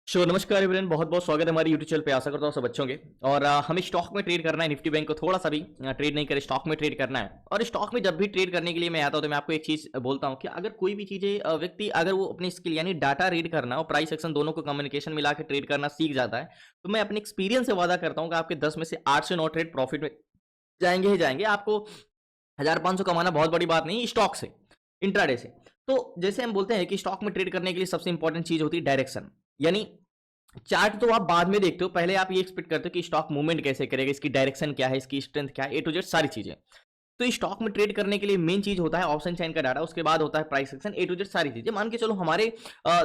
नमस्कार एवरीवन, बहुत बहुत स्वागत है हमारे यूट्यूब चैनल पे। आशा करता हूँ सब अच्छे होंगे। और हमें स्टॉक में ट्रेड करना है। निफ्टी बैंक को थोड़ा सा भी ट्रेड नहीं करे, स्टॉक में ट्रेड करना है। और स्टॉक में जब भी ट्रेड करने के लिए मैं आता हूँ तो मैं आपको एक चीज बोलता हूँ कि अगर कोई भी चीजें व्यक्ति अगर वो अपनी स्किल यानी डाटा रीड करना और प्राइस एक्शन दोनों को कम्युनिकेशन मिला के ट्रेड करना सीख जाता है, तो मैं अपने एक्सपीरियंस से वादा करता हूँ कि आपके 10 में से 8 से 9 ट्रेड प्रॉफिट में जाएंगे ही जाएंगे। आपको 1500 कमाना बहुत बड़ी बात नहीं स्टॉक से, इंट्राडे से। तो जैसे हम बोलते हैं कि स्टॉक में ट्रेड करने के लिए सबसे इंपॉर्टेंट चीज होती है डायरेक्शन। यानी चार्ट तो आप बाद में देखते हो, पहले आप ये एक्सपेक्ट करते हो कि स्टॉक मूवमेंट कैसे करेगा, इसकी डायरेक्शन क्या है, इसकी स्ट्रेंथ क्या है, ए टू जेड सारी चीजें। तो स्टॉक में ट्रेड करने के लिए मेन चीज होता है ऑप्शन चेन का डाटा, उसके बाद होता है price action, A to Z सारी चीजें। मान के चलो हमारे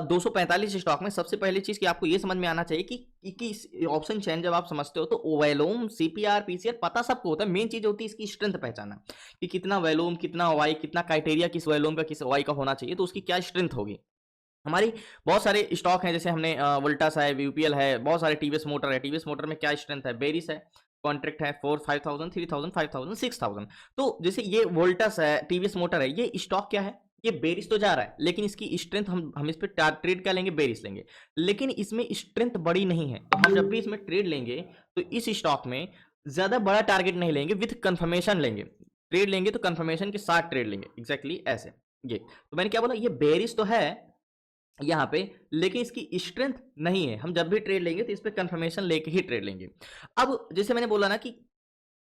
245 स्टॉक में सबसे पहली चीज कि आपको ये समझ में आना चाहिए कि ऑप्शन चेन जब आप समझते हो तो वैल्यूम, सीपीआर, पीसीआर पता सबको होता है। मेन चीज होती है इसकी स्ट्रेंथ पहचाना कि कितना वैल्यूम, कितना वाई, कितना क्राइटेरिया किस वैल्यूम का किस वाई का होना चाहिए, तो उसकी क्या स्ट्रेंथ होगी। हमारी बहुत सारे स्टॉक हैं, जैसे हमने वोल्टास है, यूपीएल है, बहुत सारे टीवीएस मोटर है। टीवीएस मोटर में क्या स्ट्रेंथ है, बेरिस है, कॉन्ट्रैक्ट है 4 5000 3000 5000 6000। तो जैसे ये वोल्टास है, टीवीएस मोटर है, ये स्टॉक क्या है, ये बेरिस तो जा रहा है, लेकिन इसकी स्ट्रेंथ हम इस पर ट्रेड क्या लेंगे, बेरिस लेंगे। लेकिन इसमें स्ट्रेंथ बड़ी नहीं है, तो हम जब भी इसमें ट्रेड लेंगे तो इस स्टॉक में ज्यादा बड़ा टारगेट नहीं लेंगे, विथ कंफर्मेशन लेंगे। ट्रेड लेंगे तो कंफर्मेशन के साथ ट्रेड लेंगे, एग्जैक्टली ऐसे। ये तो मैंने क्या बोला, ये बेरिस तो है यहाँ पे, लेकिन इसकी स्ट्रेंथ नहीं है। हम जब भी ट्रेड लेंगे तो इस पे कंफर्मेशन लेके ही ट्रेड लेंगे। अब जैसे मैंने बोला ना कि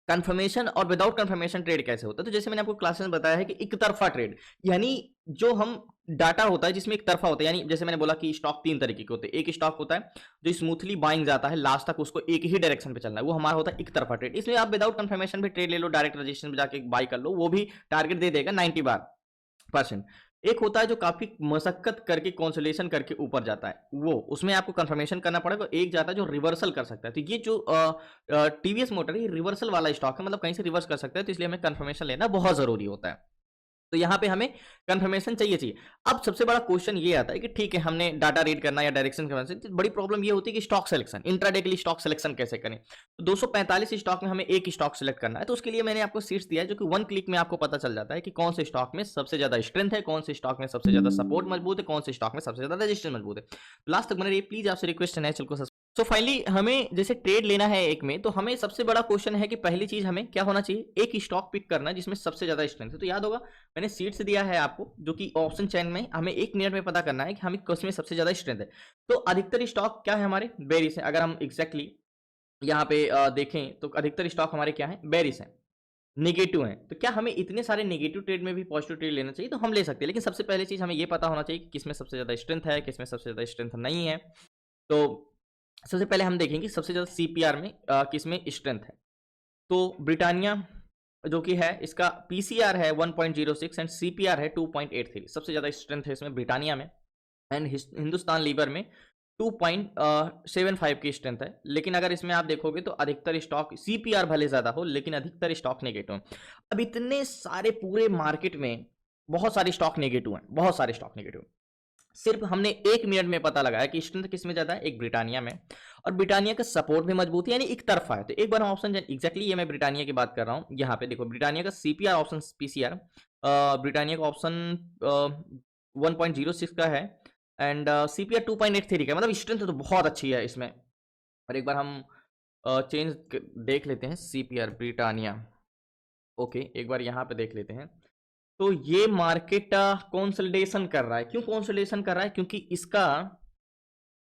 कंफर्मेशन और विदाउट कंफर्मेशन ट्रेड कैसे होता है, तो जैसे मैंने आपको क्लास में बताया है कि एक तरफा ट्रेड, यानी जो हम डाटा होता है जिसमें एक तरफा होता है। यानी जैसे मैंने बोला कि स्टॉक तीन तरीके के होते हैं। एक स्टॉक होता है जो स्मूथली बाइंग जाता है, लास्ट तक उसको एक ही डायरेक्शन पे चलना है, वो हमारा होता है एक तरफा ट्रेड। इसलिए आप विदाउट कंफर्मेशन पे ट्रेड ले लो, डायरेक्ट रजिस्ट्रेशन पे जाके बाई कर लो, वो भी टारगेट दे देगा 90 बार परसेंट। एक होता है जो काफी मशक्कत करके कॉन्सोलेशन करके ऊपर जाता है, वो उसमें आपको कंफर्मेशन करना पड़ेगा। एक जाता है जो रिवर्सल कर सकता है, तो ये जो टीवीएस मोटर है रिवर्सल वाला स्टॉक है, मतलब कहीं से रिवर्स कर सकता है, तो इसलिए हमें कंफर्मेशन लेना बहुत जरूरी होता है। तो यहाँ पे हमें कंफर्मेशन चाहिए। अब सबसे बड़ा क्वेश्चन ये आता है कि ठीक है, हमने डाटा रीड करना या डायरेक्शन करना, तो बड़ी प्रॉब्लम ये होती है कि स्टॉक सिलेक्शन, इंट्राडे के लिए स्टॉक सिलेक्शन कैसे करें। तो 245 स्टॉक में हमें एक स्टॉक सिलेक्ट करना है, तो उसके लिए मैंने आपको सीट्स दिया है जो कि वन क्लिक में आपको पता चल जाता है कि कौन से स्टॉक में सबसे ज्यादा स्ट्रेंथ है, कौन से स्टॉक में सबसे ज्यादा सपोर्ट मजबूत है, कौन से स्टॉक में सबसे ज्यादा रजिस्टेंस मजबूत है। लास्ट तक बने रहिए प्लीज, आपसे रिक्वेस्ट है चैनल को। सो फाइनली हमें जैसे ट्रेड लेना है एक में, तो हमें सबसे बड़ा क्वेश्चन है कि पहली चीज हमें क्या होना चाहिए, एक स्टॉक पिक करना है जिसमें सबसे ज्यादा स्ट्रेंथ है। तो याद होगा मैंने सीट्स दिया है आपको, जो कि ऑप्शन चेन में हमें एक मिनट में पता करना है कि हमें किसमें सबसे ज्यादा स्ट्रेंथ है। तो अधिकतर स्टॉक क्या है हमारे, बेरिस है। अगर हम एग्जैक्टली यहाँ पे देखें तो अधिकतर स्टॉक हमारे क्या है, बेरिस है, नेगेटिव है। तो क्या हमें इतने सारे नेगेटिव ट्रेड में भी पॉजिटिव ट्रेड लेना चाहिए, तो हम ले सकते हैं। लेकिन सबसे पहले चीज हमें ये पता होना चाहिए कि किसमें सबसे ज्यादा स्ट्रेंथ है, किसमें सबसे ज्यादा स्ट्रेंथ नहीं है। तो सबसे पहले हम देखेंगे सबसे ज्यादा सीपीआर में किसमें स्ट्रेंथ है। तो ब्रिटानिया जो कि है, इसका पीसीआर है 1.06 एंड सीपीआर है 2.83। सबसे ज्यादा स्ट्रेंथ है इसमें ब्रिटानिया में। एंड हिंदुस्तान लीवर में 2.75 की स्ट्रेंथ है। लेकिन अगर इसमें आप देखोगे तो अधिकतर स्टॉक सीपीआर भले ज्यादा हो, लेकिन अधिकतर स्टॉक नेगेटिव है। अब इतने सारे पूरे मार्केट में बहुत सारे स्टॉक नेगेटिव हैं, बहुत सारे स्टॉक नेगेटिव। सिर्फ हमने एक मिनट में पता लगाया कि स्ट्रेंथ किस में ज्यादा है, एक ब्रिटानिया में। और ब्रिटानिया का सपोर्ट भी मजबूत है, यानी एक तरफा है। तो एक बार हम ऑप्शन एग्जैक्टली ये मैं ब्रिटानिया की बात कर रहा हूं। यहाँ पे देखो ब्रिटानिया का सीपीआर ऑप्शन पीसीआर, ब्रिटानिया का ऑप्शन 1.06 का है एंड सीपीआर 2.83 का है। मतलब स्ट्रेंथ तो बहुत अच्छी है इसमें। और एक बार हम चेंज देख लेते हैं, सीपीआर ब्रिटानिया। ओके, एक बार यहाँ पे देख लेते हैं। तो ये मार्केट कंसोलिडेशन कर रहा है। क्यों कंसोलिडेशन कर रहा है, क्योंकि इसका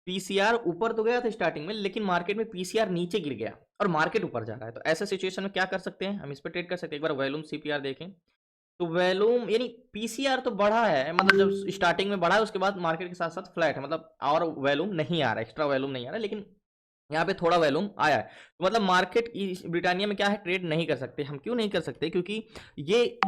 पीसीआर ऊपर तो गया था स्टार्टिंग में, लेकिन मार्केट में पीसीआर नीचे गिर गया और मार्केट ऊपर जा रहा है। तो ऐसे सिचुएशन में क्या कर सकते हैं, हम इस पर ट्रेड कर सकते हैं। एक बार वैल्यूम सीपीआर देखें तो वैल्यूम यानी पीसीआर तो बढ़ा है, मतलब जब स्टार्टिंग में बढ़ा है उसके बाद मार्केट के साथ साथ फ्लैट है, मतलब और वैल्यूम नहीं आ रहा, एक्स्ट्रा वैल्यूम नहीं आ रहा, लेकिन यहाँ पे थोड़ा वैल्यूम आया है। तो मतलब मार्केट ब्रिटानिया में क्या है, ट्रेड नहीं कर सकते। हम क्यों नहीं कर सकते, क्योंकि ये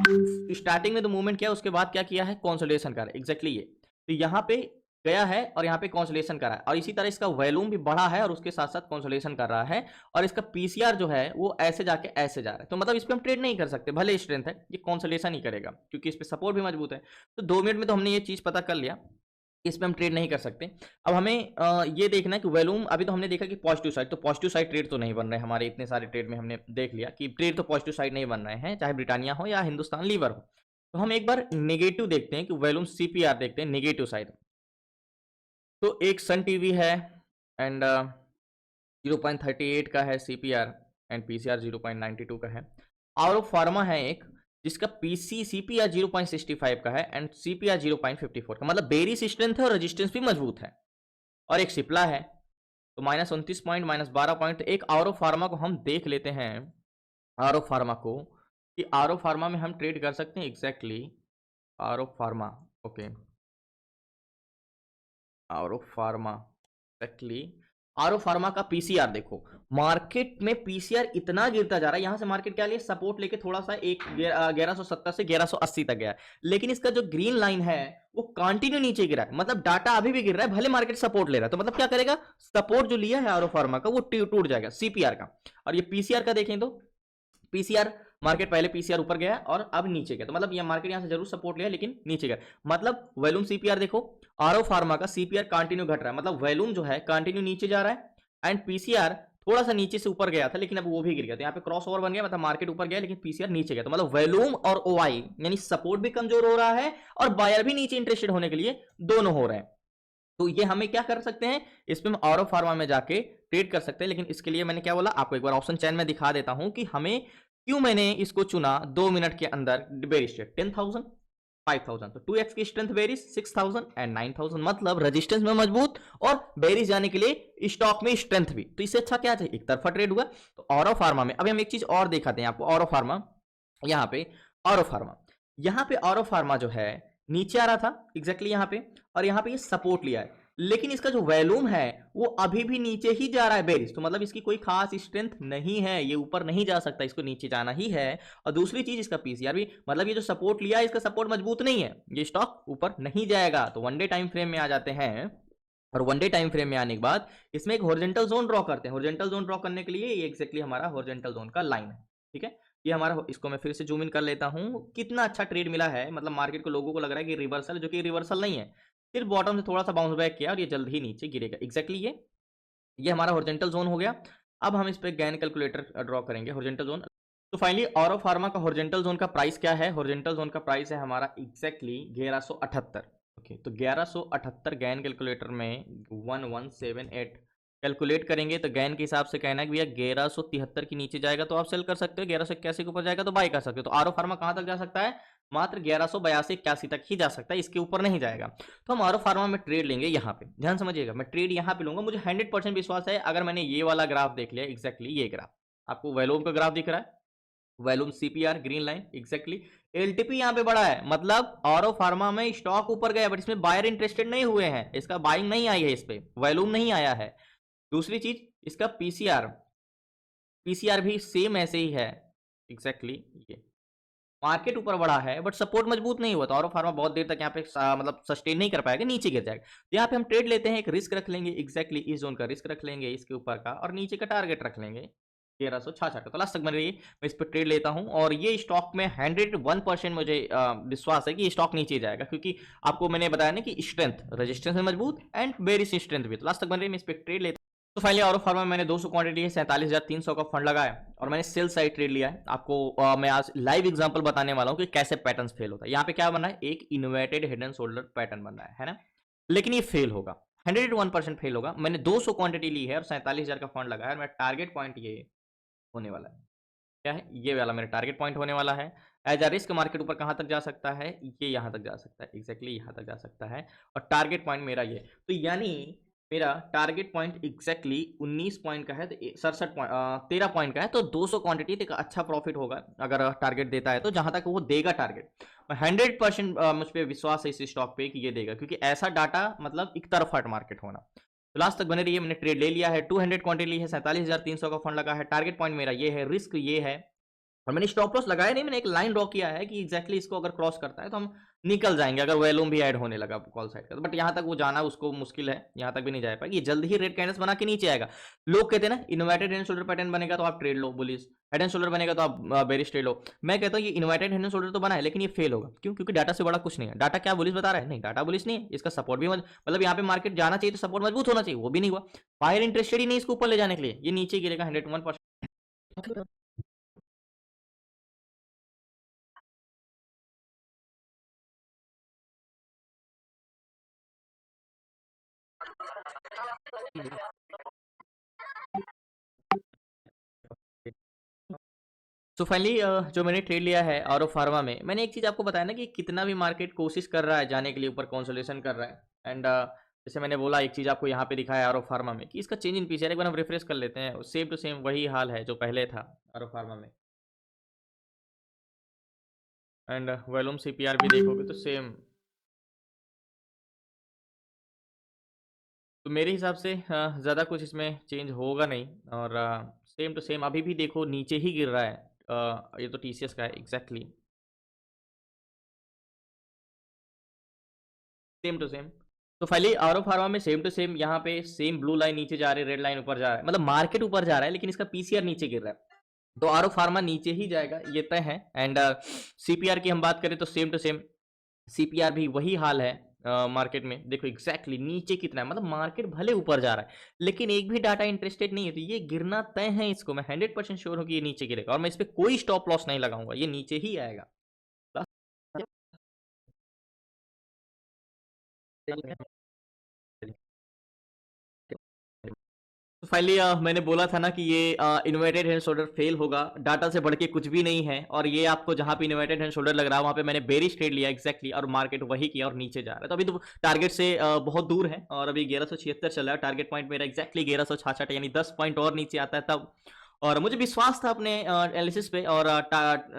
स्टार्टिंग में तो मूवमेंट किया, उसके बाद क्या किया है, कंसोलिडेशन कर एग्जैक्टली ये। तो यहाँ पे गया है और यहाँ पे कंसोलिडेशन कर रहा है, और इसी तरह इसका वैल्यूम भी बढ़ा है और उसके साथ साथ कंसोलिडेशन कर रहा है। और इसका पीसीआर जो है वो ऐसे जाके ऐसे जा रहा है। तो मतलब इस पे हम ट्रेड नहीं कर सकते, भले स्ट्रेंथ है, ये कंसोलिडेशन ही करेगा क्योंकि इस पे सपोर्ट भी मजबूत है। तो 2 मिनट में तो हमने ये चीज पता कर लिया, इस पे हम ट्रेड नहीं कर सकते। अब हमें ये देखना है कि वॉल्यूम, अभी तो हमने देखा कि पॉजिटिव साइड, तो पॉजिटिव साइड ट्रेड तो नहीं बन रहे हमारे। इतने सारे ट्रेड में हमने देख लिया कि ट्रेड तो पॉजिटिव साइड नहीं बन रहे हैं, चाहे ब्रिटानिया हो या हिंदुस्तान लीवर हो। तो हम एक बार नेगेटिव देखते हैं कि वॉल्यूम सीपीआर देखते हैं नेगेटिव साइड। तो एक सन टीवी है, एंड 0.38 का है सीपीआर एंड पीसीआर 0.92 का है। और फार्मा है एक जिसका पीसी सीपीआर 0.65 का है एंड सीपीआर 0.54 का, मतलब बेरिस स्ट्रेंथ है और रेजिस्टेंस भी मजबूत है। और एक सिप्ला है, तो -29 पॉइंट, -12 पॉइंट। एक आरो फार्मा को हम देख लेते हैं, आरो फार्मा को, कि आरो फार्मा में हम ट्रेड कर सकते हैं एग्जैक्टली। आरो फार्मा, ओके, आरो फार्मा एक्चुअली, आरो फार्मा का पीसीआर देखो, मार्केट में पीसीआर इतना गिरता जा रहा है, यहां से मार्केट क्या लिया, सपोर्ट लेके थोड़ा सा एक 1170 से 1180 तक गया है, लेकिन इसका जो ग्रीन लाइन है वो कंटिन्यू नीचे गिरा है, मतलब डाटा अभी भी गिर रहा है, भले मार्केट सपोर्ट ले रहा है, तो मतलब क्या करेगा, सपोर्ट जो लिया है आरो फार्मा का वो टूट जाएगा सीपीआर का। और ये पीसीआर का देखें तो पीसीआर, मार्केट पहले पीसीआर ऊपर गया और अब नीचे गया, तो मतलब ये मार्केट यहां से जरूर सपोर्ट लिया लेकिन नीचे गया, मतलब वॉल्यूम सीपीआर देखो, आरो फार्मा का सीपीआर कंटिन्यू घट रहा है, मतलब वॉल्यूम जो है कंटिन्यू नीचे जा रहा है एंड पीसीआर थोड़ा सा नीचे से ऊपर गया था लेकिन अब वो भी गिर गया, तो यहाँ पे क्रॉस ओवर बन गया, मतलब मार्केट ऊपर गया लेकिन पीसीआर नीचे गया, तो मतलब वॉल्यूम और ओआई यानी सपोर्ट भी कमजोर हो रहा है और बायर भी नीचे इंटरेस्टेड होने के लिए दोनों हो रहे हैं। तो ये हमें क्या कर सकते हैं, इसमें हम ऑरो फार्मा में जाके ट्रेड कर सकते हैं, लेकिन इसके लिए मैंने क्या बोला आपको, एक बार ऑप्शन चैन में दिखा देता हूं कि हमें क्यों मैंने इसको चुना 2 मिनट के अंदर। बेरिस 10,000, 5,000, तो 2x की स्ट्रेंथ बेरिस 6,000 एंड 9,000, मतलब रेजिस्टेंस में मजबूत और बेरिस जाने के लिए स्टॉक में स्ट्रेंथ भी, तो इससे अच्छा क्या चाहिए, एक तरफा ट्रेड हुआ। तो ऑरो फार्मा में अभी हम एक चीज और दिखाते हैं आपको, ऑरो फार्मा, यहाँ पे ऑरो फार्मा, यहाँ पे ऑरो फार्मा जो है नीचे आ रहा था एग्जैक्टली यहाँ पे, और यहाँ पे ये सपोर्ट लिया है, लेकिन इसका जो वॉल्यूम है वो अभी भी नीचे ही जा रहा है बेरिस, तो मतलब इसकी कोई खास स्ट्रेंथ नहीं है, ये ऊपर नहीं जा सकता, इसको नीचे जाना ही है। और दूसरी चीज इसका पीसीआर भी, मतलब ये जो सपोर्ट लिया है इसका सपोर्ट मजबूत नहीं है, ये स्टॉक ऊपर नहीं जाएगा। तो वन डे टाइम फ्रेम में आ जाते हैं, और वन डे टाइम फ्रेम में आने के बाद इसमें एक हॉरिजॉन्टल जोन ड्रॉ करते हैं। हॉरिजॉन्टल जोन ड्रॉ करने के लिए ये एग्जैक्टली हमारा हॉरिजॉन्टल जोन का लाइन है, ठीक है। ये हमारा, इसको मैं फिर से जूम इन कर लेता हूं, कितना अच्छा ट्रेड मिला है, मतलब मार्केट को, लोगों को लग रहा है कि रिवर्सल, जो कि रिवर्सल नहीं है, सिर्फ बॉटम से थोड़ा सा बाउंस बैक किया और ये जल्द ही नीचे गिरेगा एग्जैक्टली। ये हमारा हॉरिजॉन्टल जोन हो गया। अब हम इस पे गैन कैलकुलेटर ड्रॉ करेंगे हॉरिजॉन्टल जोन। तो फाइनली ऑरो फार्मा का हॉरिजॉन्टल जोन का प्राइस क्या है, हॉरिजॉन्टल जोन का प्राइस है हमारा एग्जैक्टली 1178। ओके, तो 1178 गैन कैलकुलेटर में 1178 कैलकुलेट करेंगे तो गैन के हिसाब से कहना है कि भैया 1173 के नीचे जाएगा तो आप सेल कर सकते हो, 1181 के ऊपर जाएगा तो बाई कर सकते हो। तो आरो फार्मा कहां तक जा सकता है, मात्र 1182-81 तक ही जा सकता है, इसके ऊपर नहीं जाएगा। तो हम आरो फार्मा में ट्रेड लेंगे, यहाँ पे ध्यान समझिएगा, मैं ट्रेड यहाँ पे लूंगा, मुझे 100% विश्वास है, अगर मैंने ये वाला ग्राफ देख लिया एग्जैक्टली, ये ग्राफ आपको वैल्यूम का ग्राफ दिख रहा है, volume CPR green line exactly, LTP यहाँ पे बड़ा है, मतलब ऑरो फार्मा में स्टॉक ऊपर गया बट इसमें बायर इंटरेस्टेड नहीं हुए हैं, इसका बाइंग नहीं आई है, इस पे वैल्यूम नहीं आया है। दूसरी चीज इसका पीसीआर, पीसीआर भी सेम ऐसे ही है एग्जैक्टली, ये मार्केट ऊपर बढ़ा है बट सपोर्ट मजबूत नहीं हुआ, तो और फार्मा बहुत देर तक यहाँ पे मतलब सस्टेन नहीं कर पाएगा, नीचे गिर जाएगा। तो यहाँ पे हम ट्रेड लेते हैं, एक रिस्क रख लेंगे एग्जैक्टली, इस जोन का रिस्क रख लेंगे, इसके ऊपर का, और नीचे का टारगेट रख लेंगे 1366 का। तो लास्ट तक बन रही है, मैं इस पर ट्रेड लेता हूँ, और ये स्टॉक में 101% मुझे विश्वास है कि ये स्टॉक नीचे जाएगा, क्योंकि आपको मैंने बताया ना कि स्ट्रेंथ, रेजिस्टेंस में मजबूत एंड बेरिश स्ट्रेंथ भी। तो लास्ट तक बन रही है, मैं इस पर ट्रेड लेता हूँ। तो फाइनली ऑरो फार्मा में मैंने 200 क्वांटिटी है, 47,300 का फंड लगाया और मैंने सेल साइड ट्रेड लिया है। आपको मैं आज लाइव एग्जांपल बताने वाला हूं कि कैसे पैटर्न्स फेल होता है। यहाँ पे क्या बना है, एक inverted head and shoulder pattern बन रहा है ना, लेकिन ये फेल होगा, 101% फेल होगा। मैंने 200 क्वांटिटी ली है और 47,000 का फंड लगाया, और मेरा टारगेट पॉइंट ये होने वाला है, क्या है, ये वाला मेरा टारगेट पॉइंट होने वाला है। एज अ रिस्क मार्केट ऊपर कहां तक जा सकता है, ये यहां तक जा सकता है एग्जैक्टली, यहां तक जा सकता है, और टारगेट पॉइंट मेरा ये, तो यानी मेरा टारगेट पॉइंट एग्जैक्टली 19 पॉइंट का है, तो 67 पॉइंट 13 पॉइंट का है, तो 200 क्वांटिटी तक अच्छा प्रॉफिट होगा अगर टारगेट देता है, तो जहां तक वो देगा टारगेट, 100% मुझ पर विश्वास है इस स्टॉक पे कि ये देगा, क्योंकि ऐसा डाटा मतलब एक तरफा मार्केट होना। तो लास्ट तक बने रहिए, मैंने ट्रेड ले लिया है, 200 क्वांटिटी ली है, 47,300 का फंड लगा है, टारगेट पॉइंट मेरा ये है, रिस्क ये है, और मैंने स्टॉप लॉस लगाया नहीं, मैंने एक लाइन ड्रॉ किया है कि एग्जैक्टली इसको अगर क्रॉस करता है तो हम निकल जाएंगे, अगर वॉल्यूम भी ऐड होने लगा कॉल साइड का, बट यहाँ तक वो जाना उसको मुश्किल है, यहाँ तक भी नहीं जा पाएगा, ये जल्द ही रेड कैंडल्स बना के नीचे आएगा। लोग कहते हैं ना inverted head and shoulder pattern बनेगा तो आप trade low bullish, head and shoulder बनेगा तो आप बेरिश ट्रेड लो। मैं कहता हूँ ये इन्वर्टेड हेड एंड शोल्डर तो बना है लेकिन ये फेल होगा, क्यों, क्योंकि डाटा से बड़ा कुछ नहीं है। डाटा क्या बुलिश बता रहा है, नहीं डाटा बुलिश नहीं है, इसका सपोर्ट भी मतलब यहाँ पे मार्केट जाना चाहिए तो सपोर्ट मजबूत होना चाहिए, वो भी नहीं हुआ, बायर इंटरेस्टेड ही नहीं इसको ऊपर ले जाने के लिए, ये नीचे गिरेगा 101%। सो फाइनली जो मैंने ट्रेड लिया है आरो फार्मा में, मैंने एक चीज़ आपको बताया ना कि कितना भी मार्केट कोशिश कर रहा है जाने के लिए ऊपर, कंसोलिडेशन कर रहा है एंड जैसे मैंने बोला एक चीज़ आपको यहाँ पे दिखाया आरो फार्मा में कि इसका चेंज इन पीछे एक बार हम रिफ्रेश कर लेते हैं, सेम टू सेम वही हाल है जो पहले था आरो फार्मा में। एंड वॉल्यूम सीपीआर भी देखोगे तो सेम। तो मेरे हिसाब से ज़्यादा कुछ इसमें चेंज होगा नहीं, और सेम टू सेम अभी भी देखो नीचे ही गिर रहा है। ये तो टीसीएस का है एग्जैक्टली सेम टू सेम। तो फाइनली आरो फार्मा में सेम टू सेम यहाँ पे सेम ब्लू लाइन नीचे जा रही है, रेड लाइन ऊपर जा रहा है, मतलब मार्केट ऊपर जा रहा है लेकिन इसका पीसीआर नीचे गिर रहा है। तो आरो फार्मा नीचे ही जाएगा, ये तय है। एंड सीपीआर की हम बात करें तो सेम टू सेम सीपीआर भी वही हाल है। मार्केट में देखो एग्जैक्टली नीचे कितना है, मतलब मार्केट भले ऊपर जा रहा है लेकिन एक भी डाटा इंटरेस्टेड नहीं है, तो ये गिरना तय है। इसको मैं 100% श्योर हूँ कि ये नीचे गिरेगा और मैं इस पर कोई स्टॉप लॉस नहीं लगाऊंगा, ये नीचे ही आएगा। तो फाइनली मैंने बोला था ना कि ये इन्वर्टेड हैंड शोल्डर फेल होगा, डाटा से बढ़ के कुछ भी नहीं है। और ये आपको जहां पे इन्वर्टेड हैंड शोल्डर लग रहा है वहां पे मैंने बेरिश ट्रेड लिया एग्जैक्टली, और मार्केट वही किया और नीचे जा रहा है। तो अभी तो टारगेट से बहुत दूर है और अभी 1176 चल रहा है। टारगेट पॉइंट मेरा एग्जैक्टली 1166, यानी 10 पॉइंट और नीचे आता है तब। और मुझे विश्वास था अपने एनालिसिस पे, और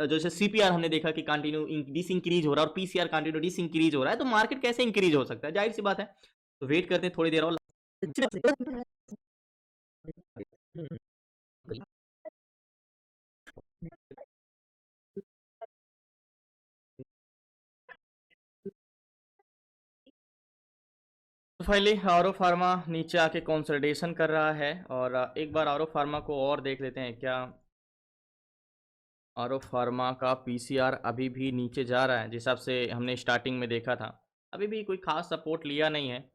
जैसे सीपीआर हमने देखा कि कंटिन्यू डिस इंक्रीज हो रहा है और पीसीआर कंटिन्यू डिस इंक्रीज हो रहा है, तो मार्केट कैसे इंक्रीज हो सकता है, जाहिर सी बात है। तो वेट करते हैं थोड़ी देर और। तो फाइनली आरो फार्मा नीचे आके कंसोलिडेशन कर रहा है, और एक बार आरो फार्मा को और देख लेते हैं क्या। आरो फार्मा का पीसीआर अभी भी नीचे जा रहा है जिस हिसाब से हमने स्टार्टिंग में देखा था, अभी भी कोई खास सपोर्ट लिया नहीं है।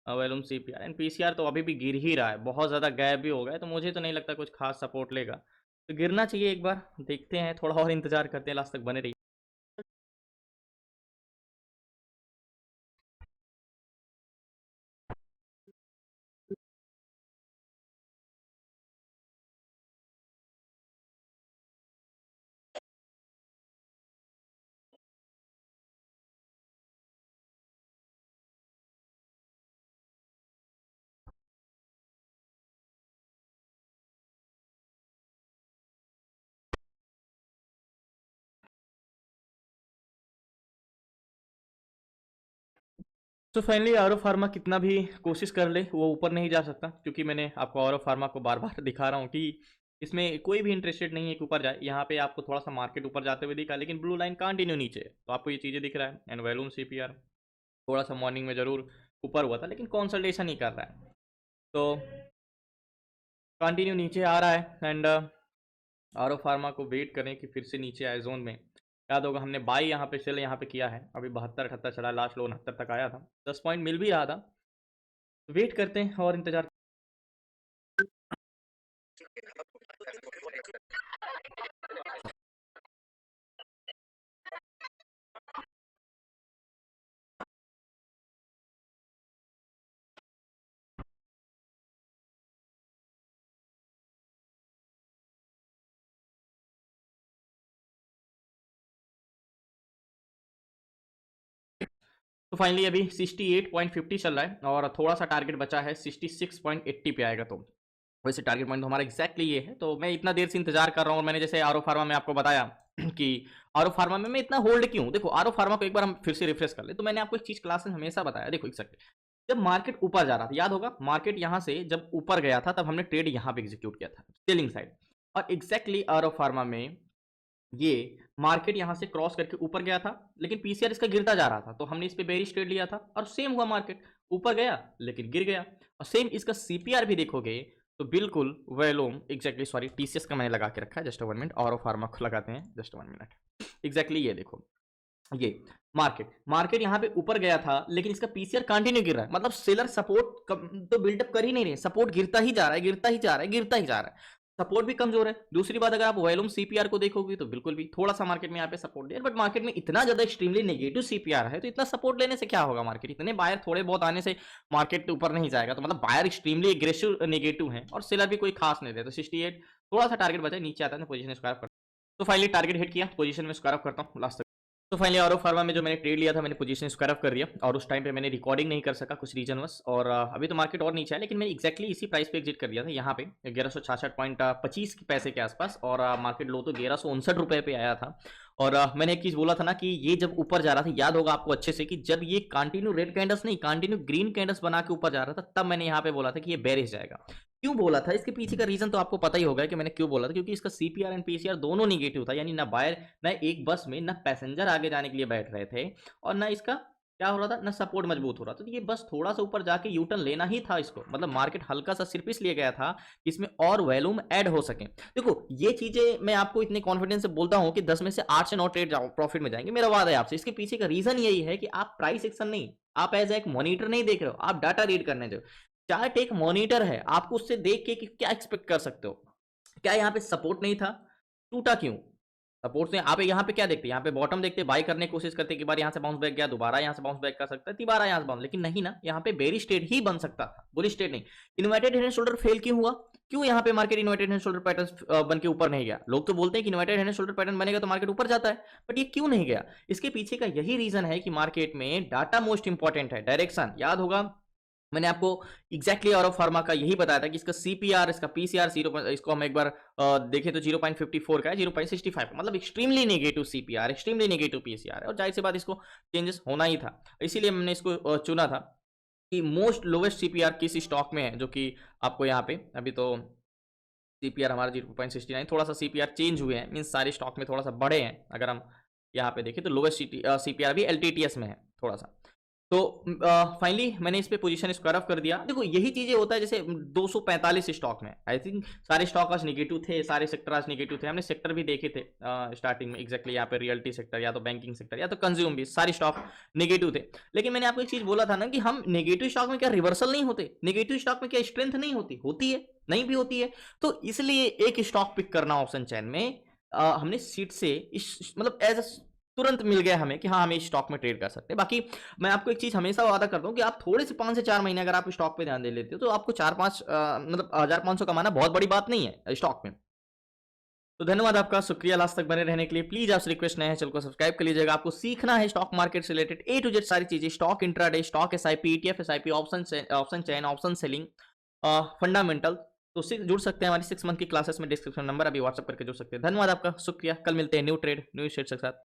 वैल्यूम सीपीआर एंड पीसीआर तो अभी भी गिर ही रहा है, बहुत ज़्यादा गैप भी हो गया है, तो मुझे तो नहीं लगता कुछ खास सपोर्ट लेगा। तो गिरना चाहिए एक बार, देखते हैं, थोड़ा और इंतजार करते हैं, लास्ट तक बने रहिए। तो फाइनली आरो फार्मा कितना भी कोशिश कर ले वो ऊपर नहीं जा सकता, क्योंकि मैंने आपको आरो फार्मा को बार बार दिखा रहा हूँ कि इसमें कोई भी इंटरेस्टेड नहीं है कि ऊपर जाए। यहाँ पे आपको थोड़ा सा मार्केट ऊपर जाते हुए दिखा, लेकिन ब्लू लाइन कंटिन्यू नीचे है, तो आपको ये चीज़ें दिख रहा है। एंड वैल्यूम सीपीआर थोड़ा सा मॉर्निंग में जरूर ऊपर हुआ था लेकिन कॉन्सल्टेशन ही कर रहा है, तो कंटिन्यू नीचे आ रहा है। एंड आरो फार्मा को वेट करें कि फिर से नीचे आए जोन में। याद होगा हमने बाई यहाँ पे सेल यहाँ पे किया है, अभी 72-78 चला, लास्ट लो 69 तक आया था, 10 पॉइंट मिल भी रहा था। वेट करते हैं और इंतजार। तो फाइनली अभी 68.50 चल रहा है और थोड़ा सा टारगेट बचा है, 66.80 पे आएगा तो वैसे टारगेट पॉइंट तो हमारा एग्जैक्टली ये है। तो मैं इतना देर से इंतजार कर रहा हूँ, और मैंने जैसे आरो फार्मा में आपको बताया कि आरो फार्मा में मैं इतना होल्ड क्यों। देखो आरो फार्मा को एक बार हम फिर से रिफ्रेश कर ले, तो मैंने आपको एक चीज क्लास में हमेशा बताया, देखो एग्जैक्टली जब मार्केट ऊपर जा रहा था, याद होगा मार्केट यहाँ से जब ऊपर गया था तब हमने ट्रेड यहाँ पे एग्जीक्यूट किया था सेलिंग साइड, और एग्जैक्टली आरो फार्मा में ये मार्केट यहाँ से क्रॉस करके ऊपर गया था लेकिन पीसीआर इसका गिरता जा रहा था, तो हमने इस पे बेरिश ट्रेड लिया था और सेम हुआ, मार्केट ऊपर गया लेकिन गिर गया। और सेम इसका सीपीआर भी देखोगे तो बिल्कुल वैलोम एग्जैक्टली, सॉरी टीसीएस का मैंने लगा के रखा है, जस्ट 1 मिनट, और फार्मा को लगाते हैं, जस्ट 1 मिनट। एग्जैक्टली ये देखो, ये मार्केट मार्केट यहाँ पे ऊपर गया था लेकिन इसका पीसीआर कंटिन्यू गिर रहा है, मतलब सेलर सपोर्ट तो बिल्डअप कर ही नहीं रहे, सपोर्ट गिरता ही जा रहा है, गिरता ही जा रहा है, गिरता ही जा रहा है, सपोर्ट भी कमजोर है। दूसरी बात, अगर आप वॉल्यूम सीपीआर को देखोगे तो बिल्कुल भी थोड़ा सा मार्केट में यहाँ पे सपोर्ट दिया, बट मार्केट में इतना ज्यादा एक्सट्रीमली नेगेटिव सीपीआर है, तो इतना सपोर्ट लेने से क्या होगा, मार्केट इतने बायर थोड़े बहुत आने से मार्केट ऊपर नहीं जाएगा। तो मतलब बायर एक्सट्रीमली एग्रेसिव नेगेटिव है और सेलर भी कोई खास नहीं दे, तो 68 थोड़ा सा टारगेट बचा, नीचे आता है, पोजीशन स्क्वायर तो फाइनली टारगेट हिट किया, पोजीशन में स्क्वायर अप करता हूँ लास्ट तक। तो फाइनली ऑरो फार्मा में जो मैंने ट्रेड लिया था, मैंने पोजीशन स्क्वायर अप कर दिया और उस टाइम पे मैंने रिकॉर्डिंग नहीं कर सका कुछ रीजनवश, और अभी तो मार्केट और नीचे है, लेकिन मैंने एक्जैक्टली इसी प्राइस पे एग्जिट कर दिया था यहाँ पे 1166.25 के पैसे के आसपास, और मार्केट लो तो 1159 रुपए पे आया था। और मैंने एक चीज बोला था ना कि ये जब ऊपर जा रहा था, याद होगा आपको अच्छे से, कि जब ये कंटिन्यू रेड कैंडल्स नहीं, कंटिन्यू ग्रीन कैंडल्स बना के ऊपर जा रहा था, तब मैंने यहाँ पे बोला था कि ये बेरिश जाएगा। क्यों बोला था, इसके पीछे का रीजन तो आपको पता ही होगा कि मैंने क्यों बोला था, क्योंकि इसका सीपीआर एंड पीसीआर दोनों निगेटिव था, यानी ना बायर, ना एक बस में ना पैसेंजर आगे जाने के लिए बैठ रहे थे, और ना इसका क्या हो रहा था, ना सपोर्ट मजबूत हो रहा था। तो ये बस थोड़ा सा ऊपर जाके यूटर्न लेना ही था इसको, मतलब मार्केट हल्का सा सिर्फ इसलिए गया था कि इसमें और वॉल्यूम ऐड हो सके। देखो ये चीजें मैं आपको इतने कॉन्फिडेंस से बोलता हूं कि 10 में से 8 से 9 ट्रेड प्रॉफिट में जाएंगे, मेरा वादा है आपसे। इसके पीछे का रीजन यही है कि आप प्राइस एक्शन नहीं, आप एज एक मॉनिटर नहीं देख रहे हो, आप डाटा रीड करने दो। चार्ट एक मॉनिटर है, आपको उससे देख के कि क्या एक्सपेक्ट कर सकते हो। क्या यहाँ पे सपोर्ट नहीं था, टूटा क्यों? सपोर्ट से आप यहाँ पे क्या देखते हैं, यहाँ पे बॉटम देखते, बाय करने की कोशिश करते कि बार यहाँ से बाउंस बैक गया, दोबारा यहाँ से बाउंस बैक कर सकता है, दोबारा यहाँ से बाउंस, लेकिन नहीं ना, यहाँ पे बेरिश ट्रेड ही बन सकता था, बुलिश ट्रेड नहीं। Inverted head and shoulder fail क्यों हुआ? क्यों यहाँ पे market inverted head and shoulder pattern बन के ऊपर नहीं गया? लोग तो बोलते हैं कि inverted head and shoulder pattern बनेगा तो मार्केट ऊपर जाता है, बट ये क्यों नहीं गया? इसके पीछे का यही रीजन है कि मार्केट में डाटा मोस्ट इंपॉर्टेंट है, डायरेक्शन। याद होगा मैंने आपको एग्जैक्टली ऑरो फार्मा का यही बताया था कि इसका सीपीआर, इसका पीसीआर इसको हम एक बार देखें तो 0.54 का है, 0.65 का, मतलब extremely negative CPR, extremely negative PCR है, और जाहिर सी बात इसको चेंजेस होना ही था। इसीलिए मैंने इसको चुना था कि मोस्ट लोवेस्ट सीपीआर किस स्टॉक में है, जो कि आपको यहाँ पे अभी तो सीपीआर हमारा 0.69, थोड़ा सा सीपीआर चेंज हुए हैं, मीन सारे स्टॉक में थोड़ा सा बढ़े हैं। अगर हम यहाँ पे देखें तो लोवेस्ट सीपीआर भी एलटीटीएस में है थोड़ा सा। तो फाइनली मैंने इस पे पोजीशन स्क्वायर ऑफ कर दिया। देखो यही चीजें होता है, जैसे 245 स्टॉक में आई थिंक सारे स्टॉक आज नेगेटिव थे, सारे सेक्टर आज नेगेटिव थे। हमने सेक्टर भी देखे थे स्टार्टिंग में, एग्जैक्टली यहाँ पे रियल्टी सेक्टर, या तो बैंकिंग सेक्टर, या तो कंज्यूम भी, सारे स्टॉक नेगेटिव थे। लेकिन मैंने आपको एक चीज बोला था ना कि हम नेगेटिव स्टॉक में क्या रिवर्सल नहीं होते, नेगेटिव स्टॉक में क्या स्ट्रेंथ नहीं होती? होती है, नहीं भी होती है। तो इसलिए एक स्टॉक पिक करना ऑप्शन चैन में, हमने सीट से मतलब एज अ तुरंत मिल गया हमें कि हाँ हम इस स्टॉक में ट्रेड कर सकते हैं। बाकी मैं आपको एक चीज हमेशा वादा करता हूँ कि आप थोड़े से 5 से 4 महीने अगर आप स्टॉक पे ध्यान दे लेते हो तो आपको 4-5 मतलब 1500 कमाना बहुत बड़ी बात नहीं है स्टॉक में। तो धन्यवाद आपका, शुक्रिया लास्ट तक बने रहने के लिए। प्लीज आपसे रिक्वेस्ट नए हैं चैनल को सब्सक्राइब कर लीजिएगा। आपको सीखना है स्टॉक मार्केट से रिलेटेड ए टू जेड सारी चीजें, stock intraday, stock SIP, ETF SIP, option chain, option selling, fundamental. तो जुड़ सकते हैं हमारी 6 मंथ की क्लासेस में, डिस्क्रिप्शन नंबर अभी व्हाट्सएप करके जुड़ सकते हैं। धन्यवाद आपका, शुक्रिया। कल मिलते हैं न्यू ट्रेड न्यू शेयर के साथ।